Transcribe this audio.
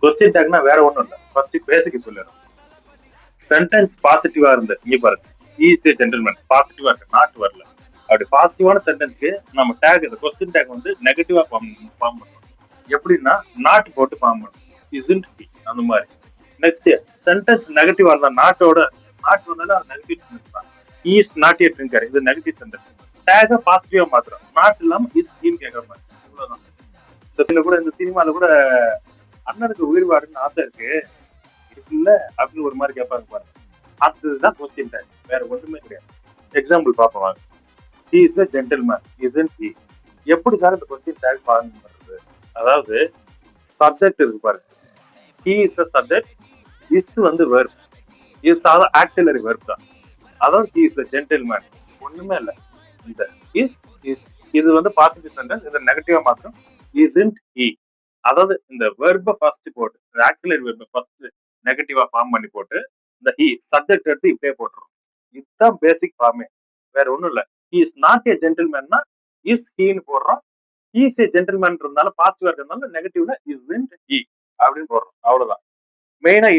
Question டேக்னா வேற ஒண்ணும் இல்ல. ஃபர்ஸ்ட் பேசிக் சொல்லிடுறேன். சென்டென்ஸ் பாசிட்டிவா இருந்து இங்க பாருங்க, இஸ் ஏ ஜென்டில்மேன் பாசிட்டிவா இருக்கு, நாட் வரல. அப்படி பாசிட்டிவான சென்டென்ஸ்க்கு நம்ம டேக், இந்த கொஸ்டின் டேக் வந்து நெகட்டிவா ஃபார்ம் பண்ணணும். எப்படின்னா நாட் போட்டு ஃபார்ம் பண்ணணும், இஸ்ன்ட் ஹி அந்த மாதிரி. நெக்ஸ்ட் சென்டென்ஸ் நெகட்டிவா இருந்தா நாட்டோட, நாட் வந்தாலும் அது நெகட்டிவ் சென்டென்ஸ் தான். இஸ் நாட் எ ட்ரிங்கர், இது நெகட்டிவ் சென்டென்ஸ். டேக பாசிட்டிவா மாத்திரம், நாட் இல்லாம இஸ் ஹின்னு கேட்கற மாதிரி. இவ்வளவுதான். இந்த கூட இந்த சினிமால கூட அண்ணனுக்கு உயிர்வாடுன்னு ஆசை இருக்கு இருக்குல்ல அப்படின்னு ஒரு மாதிரி கேட்பாங்க பாருங்க, அதுதான் கொஸ்டின் டேக், வேற ஒன்றுமே கிடையாது. எக்ஸாம்பிள் பார்ப்போம் வாங்க. He is a gentleman, isn't he? எப்படி சார் இந்த கொஸ்டின் டேக் ஃபார்ம் பண்றது? அதாவது சப்ஜெக்ட் இருக்கு பாருங்க, he is a subject, is வந்து verb, is ஆக்சிலரி verb தான். அதாவது he is a gentleman, ஒண்ணுமே இல்ல. இந்த is இது வந்து பாசிட்டிவ் சென்டென்ஸ், இந்த நெகட்டிவா மாத்திரம் isn't he. அதாவது இந்த வெர்ப ஃபர்ஸ்ட் போட்டு, இந்த ஆக்சிலரி வெர்ப ஃபர்ஸ்ட் நெகட்டிவா ஃபார்ம் பண்ணி போட்டு, இந்த he சப்ஜெக்ட் எடுத்து இப்படியே போட்டுரும். இதுதான் பேசிக் ஃபார்மே, வேற ஒண்ணும் இல்ல. he is not a gentleman னா is he ன்னு போடுறோம். he is a gentleman இருந்தாலும் பாசிட்டிவா இருக்கிறதுனால நெகட்டிவ்ல isn't he அப்படின்னு போடுறோம். அவ்வளவுதான். மெயினா